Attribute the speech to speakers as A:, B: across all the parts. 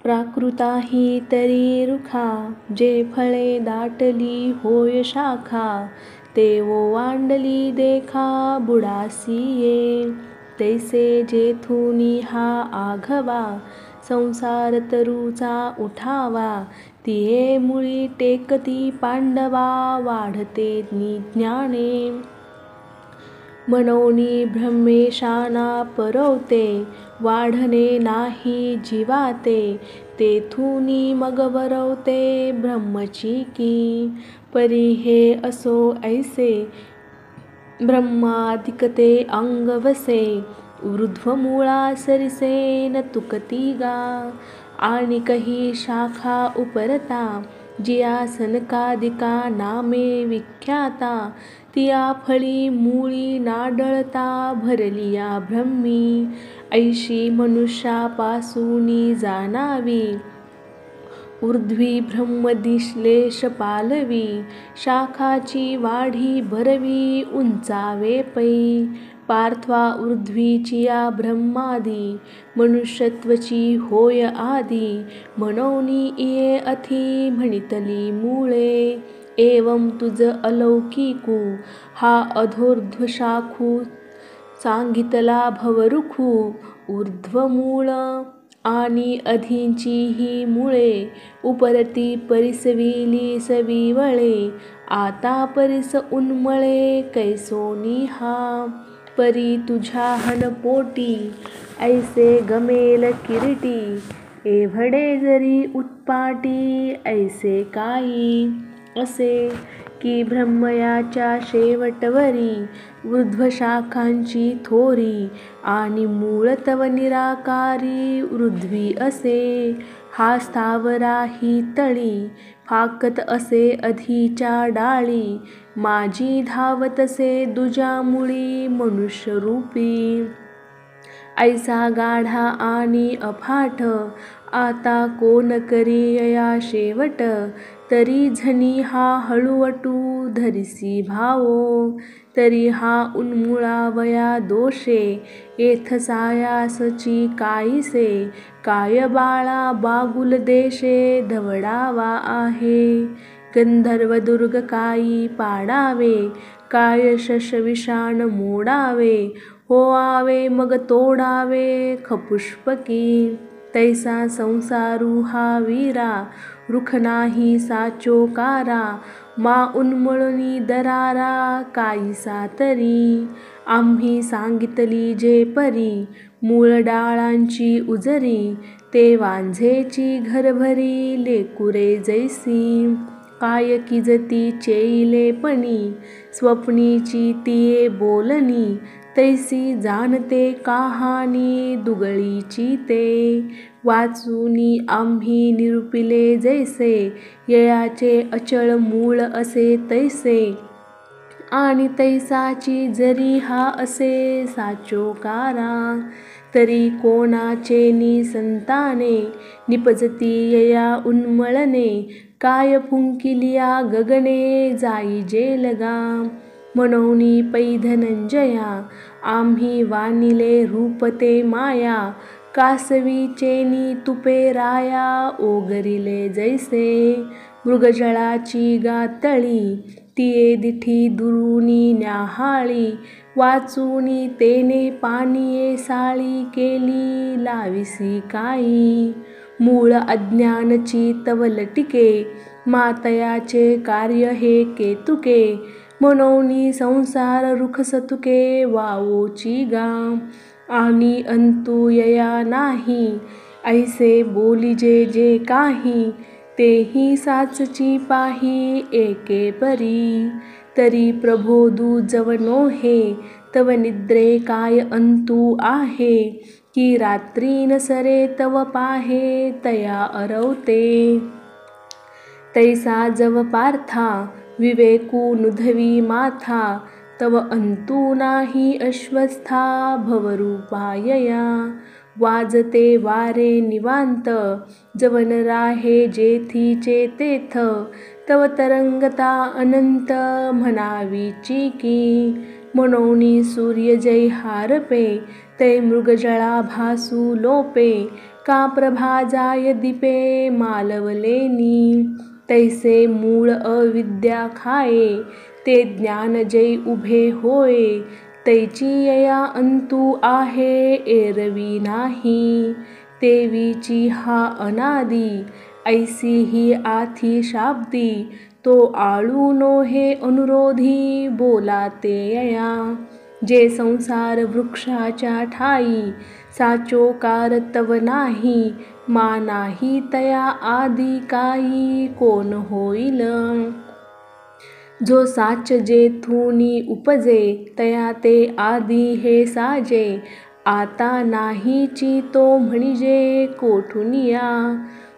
A: प्राकृता ही तरी रुखा, जे फळे दाटली होय शाखा, ते ओवांडली देखा बुडासी ये. तैसे जेथुनी हा आघवा, संसार तरुचा उठावा, तिये मुळी टेकती पांडवा, वाढते ज्ञाने. मनोनी ब्रह्मेशाना परवते, वाढणे नाही जीवाते, तेथुनी मग वरवते ब्रह्मचिकी. परी हे असो ऐसे, ब्रह्मादिकते अंग वसे, ऊर्ध्वमूळा सरिसे न तुकती गा. आणि कही शाखा उपरता, जिया सनकादिका नामे विख्याता, तिया फळी मूळी नाडळता भरलिया ब्रह्मी. ऐशी मनुष्यापासूनी जाणावी, ऊर्ध्वी ब्रह्मदिश्लेष पालवी, शाखाची वाढी भरवी उंचावे पै. पार्था ऊर्ध्वीचिया ब्रह्मादी, मनुष्यत्वची होय आदी, म्हणोनी इये अथी म्हणितली मूळे. एवं तुझ अलौकिकू, हा अधोर्ध्व शाखू, सांगितला भवरुखू. ऊर्ध्वमूळ आणि अधींची ही मुळे, उपरती परिसविली सविवळे, आता परिस उन्मळे कैसोनी हा. परी तुझ्या हनपोटी, ऐसे गमेल किरीटी, एव्हडे जरी उत्पाटी, ऐसे काही. असे की ब्रह्मयाच्या शेवटवरी, ऊर्ध्वशाखांची थोरी, आणि मूळ तव निराकारी ऊर्ध्वी असे. हा स्थावरा ही तळी, फाकत असे अधीच्या डाळी, माझी धावतसे दुजा मुळी मनुष्यरूपी. ऐसा गाढा आणि अफाट, आता कोण करी यया शेवट, तरी झनी हा हळुवटू धरिसी भावो. तरी हा उन्मुळावया दोषे, येथ सायासची काईसे, काय बाळा बागुल देशे धवडावा आहे. गंधर्व दुर्ग काई पाडावे, काय शशविषाण मोडावे, होआवे मग तोडावे खपुष्पकी. तैसा संसारू हा वीरा, रुख नाही साचो कारा, मा उन्मळुनी दरारा काईसा तरी. आम्ही सांगितली जे परी, मूळ डाळांची उजरी, ते वांझेची घरभरी लेकुरे जैसी. काय किजती चेईलेपणी, स्वप्नीची तिये बोलणी, तैसी जाणते कहाणी दुगळीची ते. वाचूनी आम्ही निरूपिले जैसे, ययाचे अचळ मूळ असे तैसे, आणि तैसाची जरी हा असे साचो कारा. तरी कोणाचेनी संताने, निपजती यया उन्मळणे, काय फुंकिलिया गगने जाई जेलगा. म्हणोनी पै धनंजया, आम्ही वानिले रूप ते माया, कासवीचेनी तुपे राया ओगरिले जैसे. मृगजळाची गातळी, तिये दिठी दुरुनी न्याहाळी, वाचूनी तेने पानिये साळी केली लाविसी काई. मूळ अज्ञानची तव लटिके, मातयाचे कार्य हे केतुके, म्हणोनी संसार रुख सतुके वावोची गा. आणि अंतु यया नाही, ऐसे बोलिजे जे काही, तेही साचची पाही एके परी. तरी प्रबोधू जव नोहे, तव निद्रे काय अंतु आहे, की रात्री न सरे तव पाहे तया अरवते. तैसा जव पार्था, विवेकू नुधवी माथा, तव अंतु नाही अश्वस्था भवरूपा यया. वाजते वारे निवांत, जवन राहे जेथीचे तेथ, तव तरंगता अनंत म्हणावीची की. म्हणोनी सूर्य जै हारपे, तै मृगजळा भासू लोपे, का प्रभा जाय दीपे मालवलेनी, तैसे मूळ अविद्या खाये, ते ज्ञान जै उभे होय, तैची यया अंतु आहे एरवी नाही, तेवीची हा अनादी, ऐसी ही आथी शाब्दी, तो आळू नो हे अनुरोधी बोला ते यया, जे संसार वृक्षाच्या ठाई, साचो कारतव नाही, मा नाही तया आदी काही, कोण होईल. जो साच जेथुनी उपजे, तया ते आदी हे साजे, आता नाहीची तो म्हणजे कोठुनिया,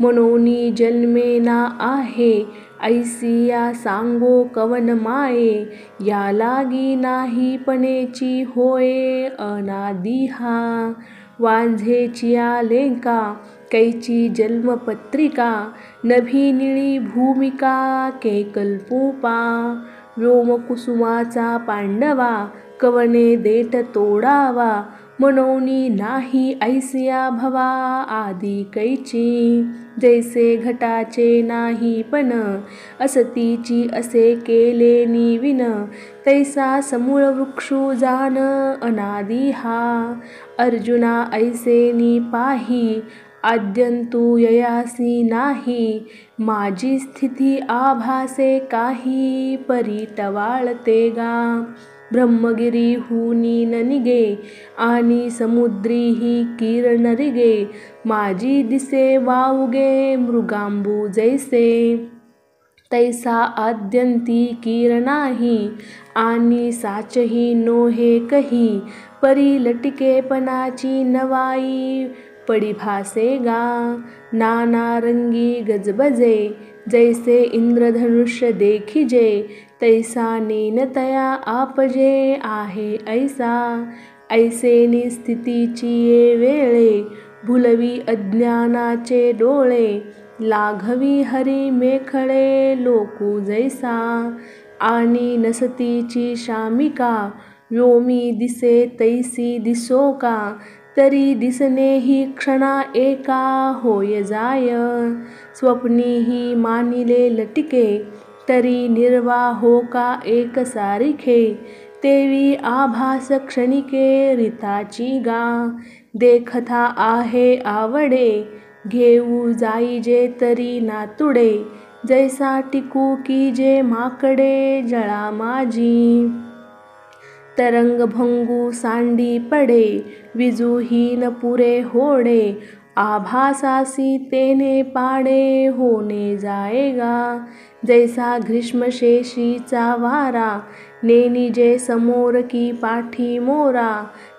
A: मनोनी जन्मेना आहे, ऐसिया सांगो कवन माये, या लागी नाही पणेची होय अनादी हा, वांझेचिया लेंका, कैची जन्मपत्रिका, नभी निळी भूमिका के कल्पूपा, व्योमकुसुमाचा पांडवा, कवने देठ तोडावा, मनोनी नाही ऐसिया भवा आदी कैची, जैसे घटाचे नाही पण, असतीची असे केले निविन, तैसा समूळ वृक्षू जाण अनादी हा, अर्जुना ऐसेनी पाही, आद्यंतु ययासी नाही, माझी स्थिती आभासे काही, परी टवाळते गा, ब्रह्मगिरीहुनी न निगे, आणि समुद्रीही किरण रिगे, माझी दिसे वावगे मृगांबू जैसे, तैसा आद्यंती किरणाही, आणि साचही नो हे कही, परी लटिकेपणाची नवाई पडी भासे गा, नाना रंगी गजबजे, जैसे इंद्रधनुष्य देखिजे, तैसा नेन तया आपजे आहे ऐसा, ऐसेनी स्थितीची ये वेळे, भुलवी अज्ञानाचे डोळे, लाघवी हरी मेखळे लोकू जैसा, आणि नसतीची शामिका, व्योमी दिसे तैसी दिसो का, तरी दिसणेही क्षणा एका होय जाय, स्वप्नीही मानिले लटिके, तरी निर्वाहो का एक सारिखे, तेवी आभास क्षणिके रीताची गा, देखथा आहे आवडे, घेऊ जाईजे तरी नातुडे, जैसा टिकू की जे माकडे जळा माझी, तरंग भंगू सांडी पडे, विजूहीन पुरे होडे, आभासासी तेने पाडे होणे जाएगा, जैसा ग्रीष्मशेषीचा वारा, नेनी जे समोर की पाठी मोरा,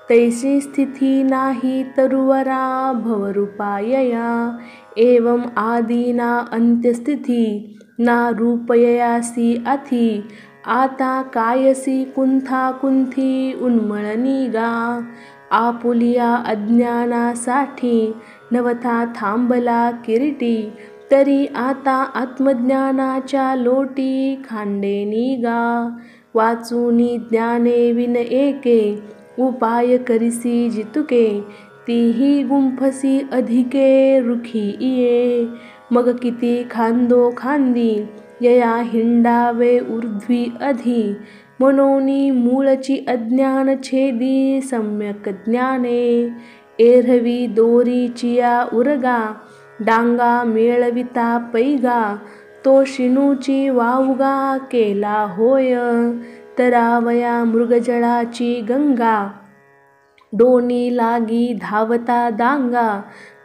A: तैसी स्थिती नाही तरुवरा भवरूपायया, एवं आदीना अंत्यस्थिती, ना रूपययासी अथी, आता कायसी कुंथा कुंथी उन्मळनी गा, आपुलिया अज्ञानासाठी, नवथा थांबला किरीटी, तरी आता आत्मज्ञानाच्या लोटी खांडेनी गा, वाचूनी ज्ञाने विन एके, उपाय करिसी जितुके, तीही गुंफसी अधिके रुखी इये, मग किती खांदो खांदी, यया हिंडावे ऊर्ध्वी अधि, मनोनी मूळची अज्ञान छेदी सम्यक ज्ञाने, एरवी दोरीचिया उरगा, डांगा मेळविता पैगा, तो शिनूची वावगा केला होय, तरावया मृगजळाची गंगा, डोनी लागी धावता दांगा,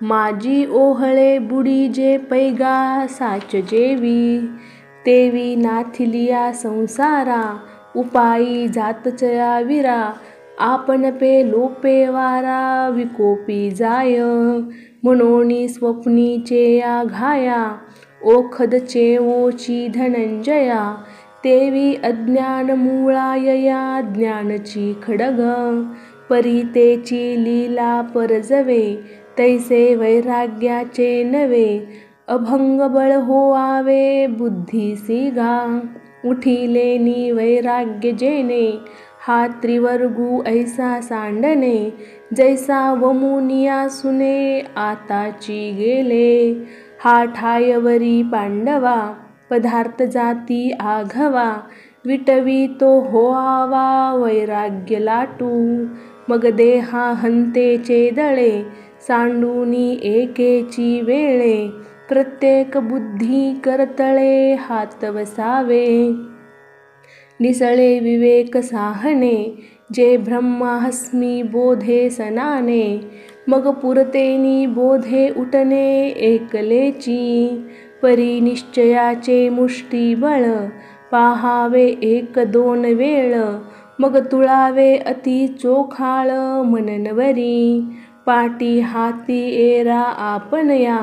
A: माझी ओहळे बुडी जे पैगा साच जेवी, तेवी नाथिलिया संसारा, उपायी जातचया विरा, आपण पे लोपे वारा विकोपी जाय, मनोनी स्वप्नीचे या घाया, ओखद चेवोची धनंजया, तेवी अज्ञान मूळायया ज्ञानची खडग, परितेची लीला परजवे, तैसे वैराग्याचे नवे, अभंग बळ होआवे बुद्धीसी गा, उठिलेनी वैराग्य जेने, हा त्रिवर्गू ऐसा सांडणे, जैसा वमुनिया सुने आताची गेले. हा ठायवरी पांडवा, पदार्थ जाती आघवा, विटवी तो होआवा वैराग्य लाटू. मग देहा हंतेचे दळे, सांडूनी एकेची वेळे, प्रत्येक बुद्धी करतळे हात वसावे. निसळे विवेक साहने, जे ब्रह्मास्मी बोधे सनाने, मग पुरतेनी बोधे उठणे एकलेची. परी निश्चयाचे मुष्टिबळ, पाहावे एक दोन वेळ, मग तुळावे अति चोखाळ मननवरी. पाटी हाती एरा आपणया,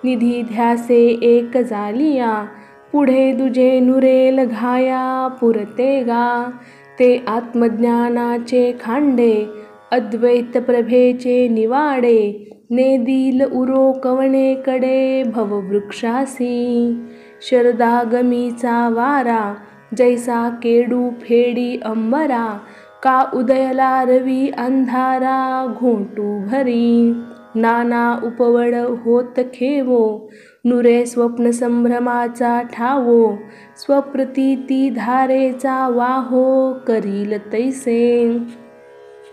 A: निधी ध्यासे एक जालिया, पुढे दुजे नुरेल घाया पुरते गा. ते आत्मज्ञानाचे खांडे, अद्वैत प्रभेचे निवाडे, नेदील उरो कवणेकडे भववृक्षासी. शरदागमीचा वारा, जैसा केडू फेडी अंबरा, का उदयला रवी अंधारा घोंटू भरी. नाना उपवड होत खेवो, नुरे स्वप्न संभ्रमाचा ठावो, स्वप्रतीती धारेचा वाहो करील तैसे.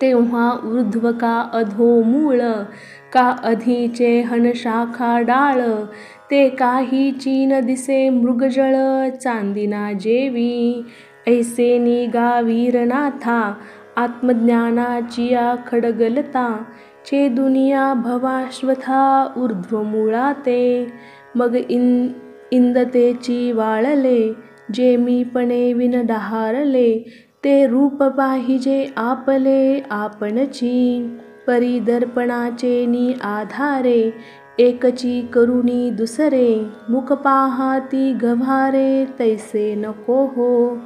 A: तेव्हा ऊर्ध्व का अधो मूळ, का अधिचे हन शाखा डाळ, ते काहीची न दिसे मृगजळ चांदिना जेवी. ऐसे निगा वीरनाथा, आत्मज्ञानाचिया खडगलता, छेदुनिया भवाश्वथा ऊर्ध्वमूळा ते. मग इंदतेची वाळले, जे मीपणे विन डहारले, ते रूप पाहिजे आपले आपणची. परी दर्पणाचे नि आधारे, एकची करुणी दुसरे, मुख पाहाती गव्हारे तैसे नको हो.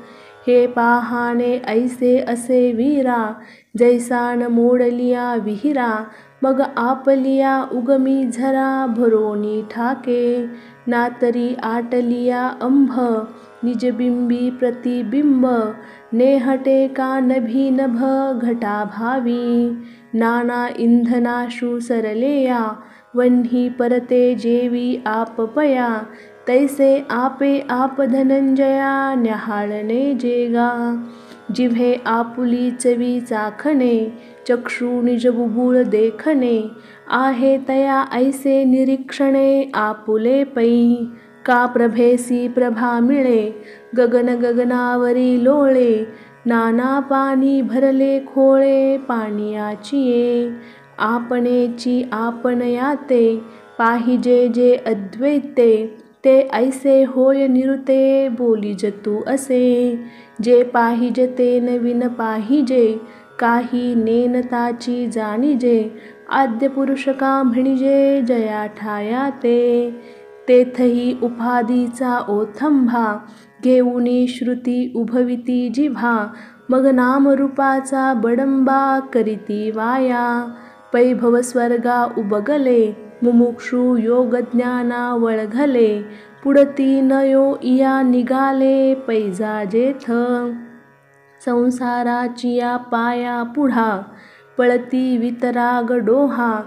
A: हे पाहाणे ऐसे असे वीरा, जैसा न मोडलिया विहिरा, मग आपलिया उगमी झरा भरोनी ठाके. ना तरी आटलिया अंभ, निजबिंबी प्रतिबिंब, नेहटे का नभी नभ घटाभावी. नाना इंधनाशु सरलेया, वह्नी परते जेवी आपपया, तैसे आपे आप धनंजया न्याहाळणे जेगा. जिव्हे आपुली चवी चाखणे, चक्षु निज बुबुळ देखणे, आहे तया ऐसे निरीक्षणे आपुले पै. का प्रभेसी प्रभा मिळे, गगन गगनावरी लोळे, नाना पाणी भरले खोळे पाणियाचिये. आपणेची आपणयाते, पाहिजे जे अद्वैते, ते ऐसे होय निरुते बोलिजतू असे. जे पाहिजते नवीन पाहिजे, काही नेनताची जाणिजे, आद्य पुरुष का म्हणिजे जया ठाया ते. तेथही उपाधीचा ओथंभा, घेऊनी श्रुती उभविती जिव्हा, मग नामरूपाचा बडंबा करीती वाया. पै भवस्वर्गा उबगले, मुमुक्षु योगज्ञाना वळघले, पुढती नयो इया निघाले पैजा जेथ. संसाराचिया पाया पुढा, पळती वितराग डोहा,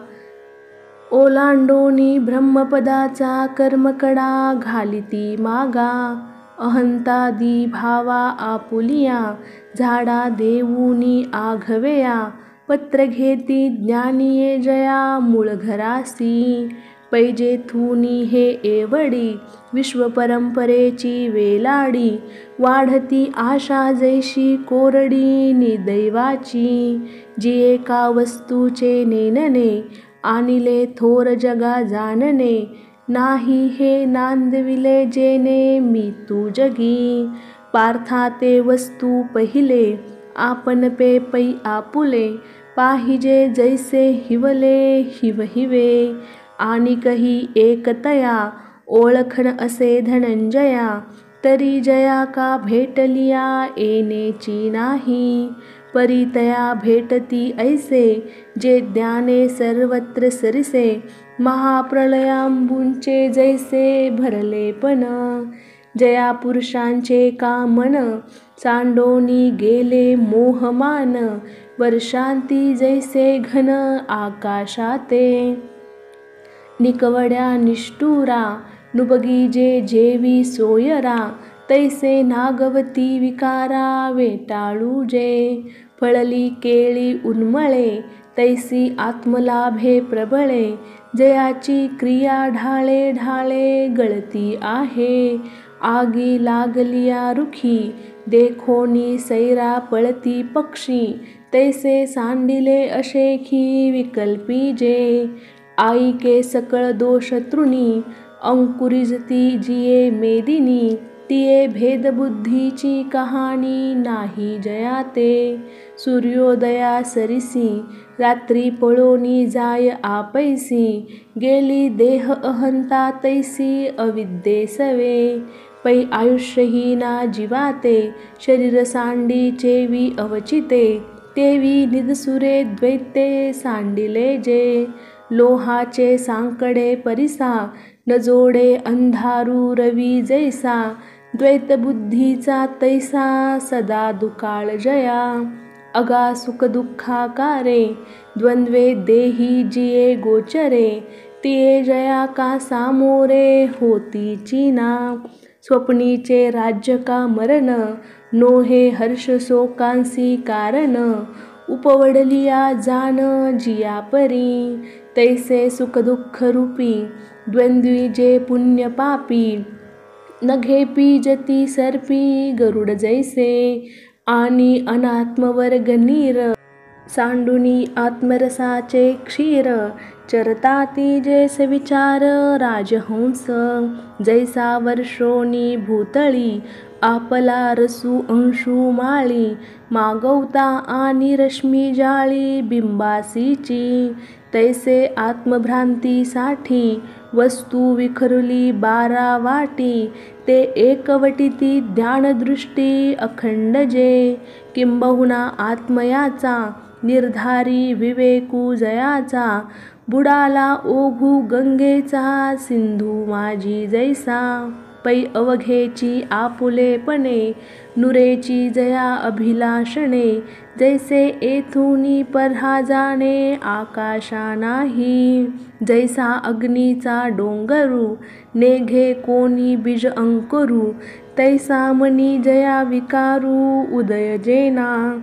A: ओलांडोनी ब्रह्मपदाचा कर्मकडा घालिती मागा. अहंतादी भावा आपुलिया, झाडा देऊनी आघवेया, पत्र घेती ज्ञानिये जया मूळघरासी. पैजेथुनी हे एवढी, विश्वपरंपरेची वेलाडी, वाढती आशा जैशी कोरडी निदैवाची. जी एका वस्तूचे नेनने, आणिले थोर जगा जाणणे, नाही हे नांदविले जेने मी तू जगी. पार्था ते वस्तू पहिले, आपण पे पै आपुले, पाहिजे जैसे हिवले हिवहिवे. आणिकही एकतया, ओळखण असे धनंजया, तरी जया का भेटलिया येणेची नाही. परितया भेटती ऐसे, जे ज्ञाने सर्वत्र सरिसे, महाप्रलयांबुंचे जैसे भरलेपण. जया पुरुषांचे कामन, सांडोनी गेले मोहमान, वर्षांती जैसे घन आकाशाते, निकवड्या निष्ठुरा, नुबगीजे जेवी सोयरा, तैसे नागवती विकारा वेटाळूजे, फळली केळी उन्मळे, तैसी आत्मलाभे प्रबळे, जयाची क्रिया ढाळे ढाळे गळती आहे, आगी लागलिया रुखी, देखोनी सैरा पळती पक्षी, तैसे सांडिले अशेखी विकल्पी जे, आईके सकळ दोष तृणी, अंकुरिजती जिये मेदिनी, तिये भेदबुद्धीची कहाणी नाही जयाते, सूर्योदया सरिसी, रात्री पळोनी जाय आपैसी, गेली देह अहंता तैसी अविद्ये सवे, पै आयुष्यहीना जीवाते, शरीर सांडी चेवी अवचिते, तेवी निदसुरे द्वैते सांडिले जे, लोहाचे सांकडे परिसा, न जोडे अंधारू रवी जैसा, द्वैतबुद्धीचा तैसा सदा दुकाळ जया, अगा सुख दुःखाकारे, द्वंद्वे देही जिये गोचरे, तिये जया का सामोरे होती चीना, स्वप्नीचे राज्य का मरण, नोहे हर्ष शोकांसी कारण, उपवडलिया जान जिया परी, तैसे सुख दुःख रूपी, द्वंद्वी जे पुण्य पापी, नघे पीजती सर्पी गरुड जैसे, आणि अनात्मवर्ग नीर, सांडुनी आत्मरसाचे क्षीर, चरताती जैसे विचार राजहंस, जैसा वर्षोनी भूतळी, आपला रसू अंशू माळी, मागवता आणि रश्मी जाळी बिंबासीची, तैसे आत्मभ्रांतीसाठी, वस्तू विखरुली 12 वाटी, ते एकवटिती ध्यानदृष्टी अखंड जे, किंबहुना आत्मयाचा, निर्धारी विवेकू जयाचा, बुडाला ओघू गंगेचा सिंधू माझी जैसा, पै अवघेची आपुलेपणे, नुरेची जया अभिलाषणे, जैसे येथूनी पर्हा जाणे आकाशा नाही, जैसा अग्नीचा डोंगरू, नेघे कोणी बीज अंकुरू, तैसा मनी जया विकारू उदय जेना,